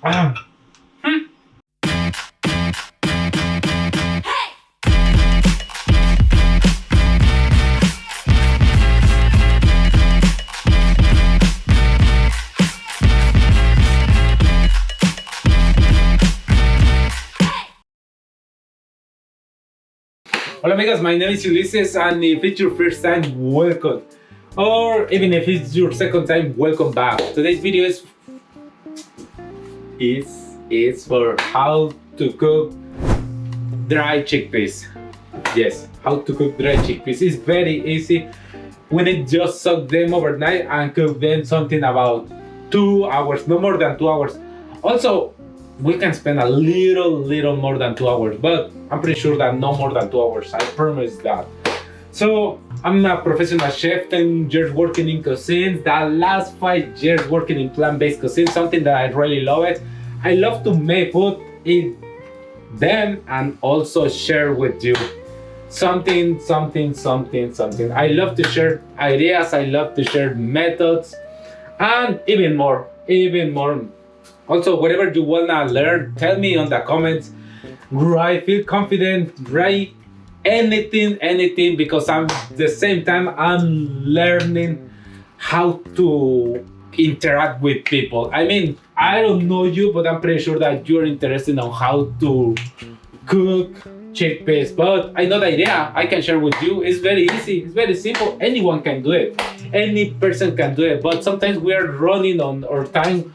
Ah. Hola amigos, my name is Ulises, and if it's your first time, welcome. Or even if it's your second time, welcome back. Today's video is for how to cook dry chickpeas. Yes, how to cook dry chickpeas. It's very easy. We need just soak them overnight and cook them something about 2 hours, no more than 2 hours. Also, we can spend a little more than 2 hours, but I'm pretty sure that no more than 2 hours. I promise that. So I'm a professional chef, 10 years working in cuisine. The last 5 years working in plant-based cuisine, something that I really love it. I love to make food, eat them, and also share with you something. I love to share ideas. I love to share methods, and even more. Also, whatever you wanna learn, tell me on the comments. Write, feel confident, write anything, because I'm the same time I'm learning how to interact with people. I mean, I don't know you, but I'm pretty sure that you're interested on how to cook chickpeas. But I know the idea. I can share with you. It's very easy. It's very simple. Anyone can do it. Any person can do it. But sometimes we are running on our time.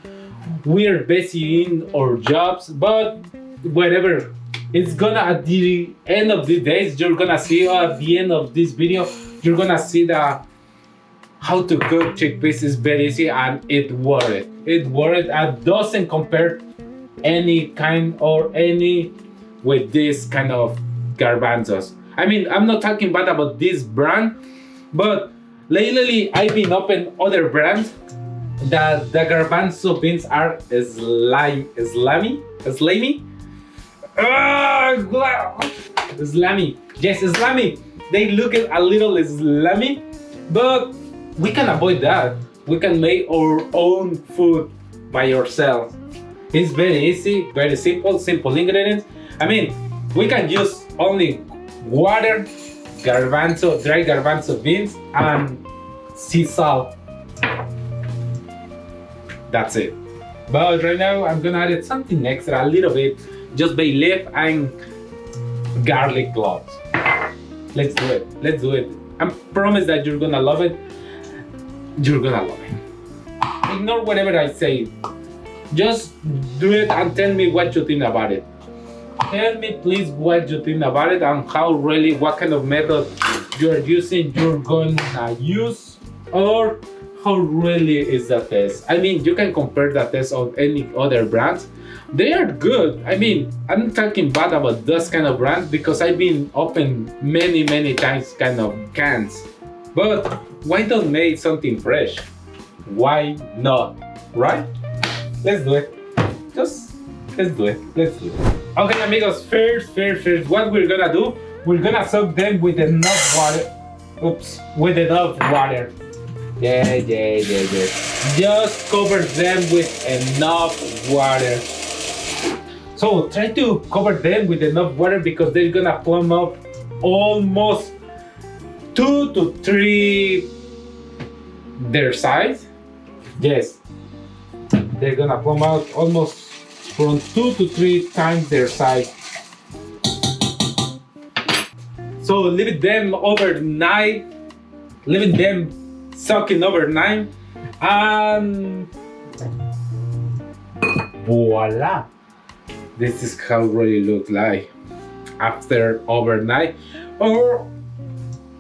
We are busy in our jobs, but whatever, it's gonna, at the end of the days, you're gonna see, at the end of this video, you're gonna see that how to cook chickpeas is very easy, and it worth it. It worth it, and doesn't compare any kind or any with this kind of garbanzos. I mean, I'm not talking bad about this brand, but lately I've been open other brands that the garbanzo beans are slimy. Yes, slimy. They look a little slimy, but we can avoid that. We can make our own food by ourselves. It's very easy, very simple ingredients. I mean, we can use only water, garbanzo, dry garbanzo beans, and sea salt. That's it. But right now I'm gonna add something extra, a little bit, just bayleaf and garlic cloves. Let's do it. I promise that you're gonna love it. Ignore whatever I say. Just do it and tell me what you think about it. Tell me please what you think about it, and what kind of method you're using, you're gonna use, or how really is the taste. I mean, you can compare the taste of any other brands. They are good. I mean, I'm talking bad about those kind of brands because I've been open many times kind of cans. But why don't make something fresh? Why not? Right? Let's do it. Let's do it. Okay, amigos, first, what we're gonna do, we're gonna soak them with enough water. Yeah. Just cover them with enough water. So try to cover them with enough water because they're gonna plump up almost 2 to 3 their size. Yes, they're gonna plump out almost from 2 to 3 times their size. So leave them overnight. Leaving them soaking overnight, and voila, this is how it really looks like after overnight. Or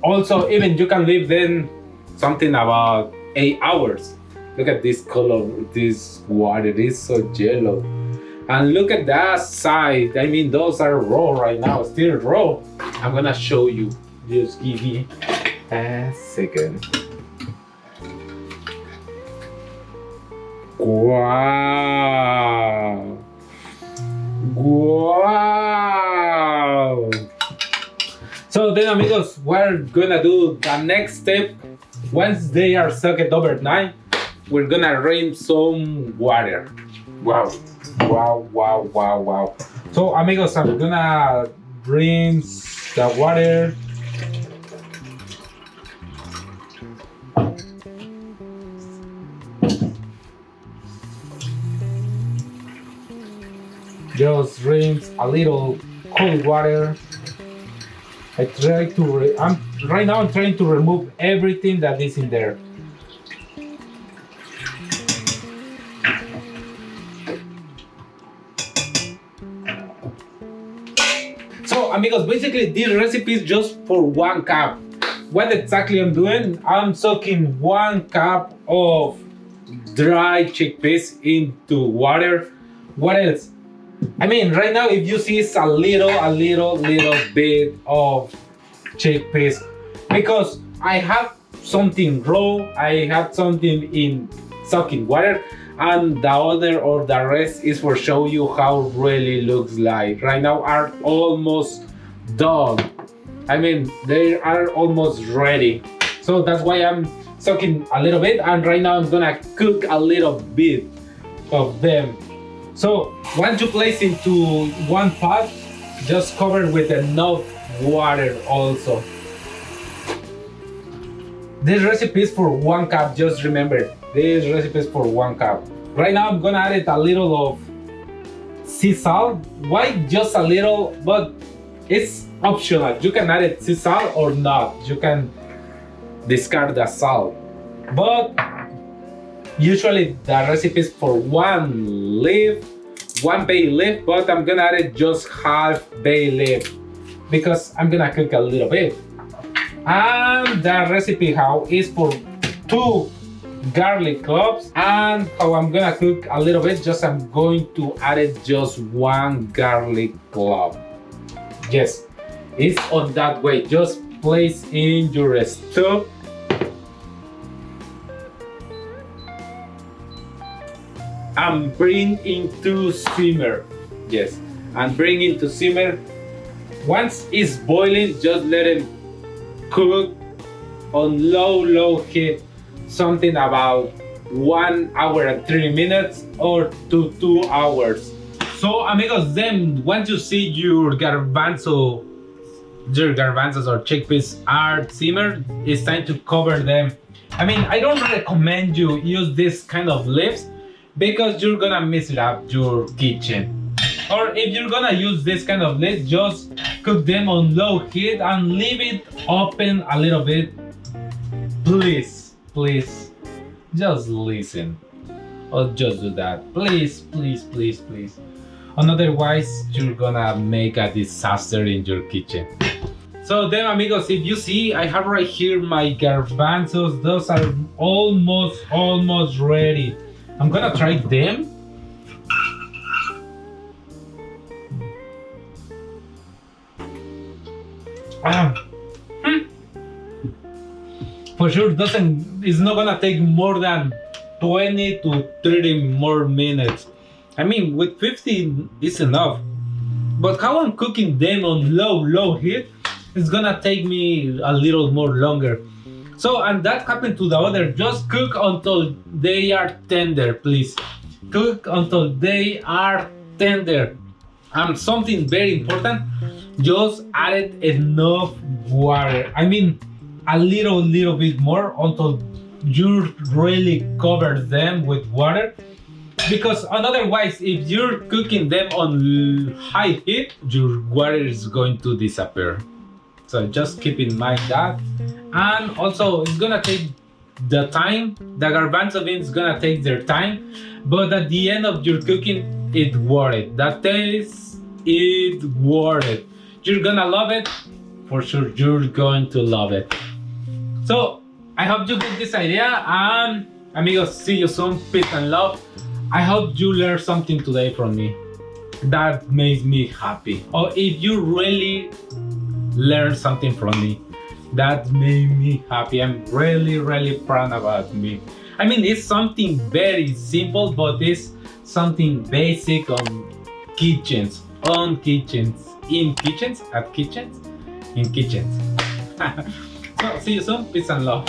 also, even you can leave them something about 8 hours. Look at this color, this water is so yellow, and look at that side. I mean, those are raw right now, still raw. I'm gonna show you. Just give me a second. Wow! So then, amigos, we're gonna do the next step. Once they are soaked overnight, we're gonna rain some water. Wow! Wow, wow, wow, wow. So amigos, I'm gonna rinse the water. Just rinse a little cold water. I try to. Right now. I'm trying to remove everything that is in there. So, amigos, basically this recipe is just for 1 cup. What exactly I'm doing? I'm soaking 1 cup of dry chickpeas into water. What else? I mean, right now, if you see, it's a little bit of chickpeas because I have something raw, I have something in soaking water, and the other or the rest is for show you how really looks like. Right now are almost done. I mean, they are almost ready. So that's why I'm soaking a little bit, and right now I'm gonna cook a little bit of them. So once you place into one pot, just cover with enough water also. This recipe is for 1 cup, just remember, this recipe is for 1 cup. Right now I'm gonna add a little of sea salt. Why just a little? But it's optional. You can add sea salt or not. You can discard the salt. But usually the recipe is for 1 bay leaf, but I'm gonna add just half bay leaf because I'm gonna cook a little bit. And the recipe how is for 2 garlic cloves, and how I'm gonna cook a little bit, just I'm going to add just 1 garlic clove. Yes, it's on that way. Just place in your stove. And bring into simmer. Yes, and bring into simmer. Once it's boiling, just let it cook on low heat, something about 1 hour and 30 minutes or 2 hours. So amigos, then once you see your garbanzos or chickpeas are simmered, it's time to cover them. I mean, I don't recommend you use this kind of leaves because you're gonna mess it up your kitchen. Or if you're gonna use this kind of leaves, just cook them on low heat and leave it open a little bit. Please, just listen. Or just do that. Please. Otherwise, you're gonna make a disaster in your kitchen. So then amigos, if you see, I have right here my garbanzos. Those are almost ready. I'm gonna try them. For sure it's not gonna take more than 20 to 30 more minutes. I mean, with 15 is enough. But how I'm cooking them on low heat, it's gonna take me a little more longer. So, and that happened to the other. Just cook until they are tender, please. Cook until they are tender. And something very important, just add enough water. I mean, a little bit more until you really cover them with water. Because otherwise, if you're cooking them on high heat, your water is going to disappear. So just keep in mind that. And also, it's gonna take the time. The garbanzo beans is gonna take their time, but at the end of your cooking, it worth it. The taste, it worth it. You're gonna love it. For sure, you're going to love it. So, I hope you get this idea, and amigos, see you soon. Peace and love. I hope you learned something today from me. That makes me happy. Or if you really learned something from me, that made me happy. I'm really proud about me. I mean, it's something very simple, but it's something basic on kitchens, in kitchens. So see you soon. Peace and love.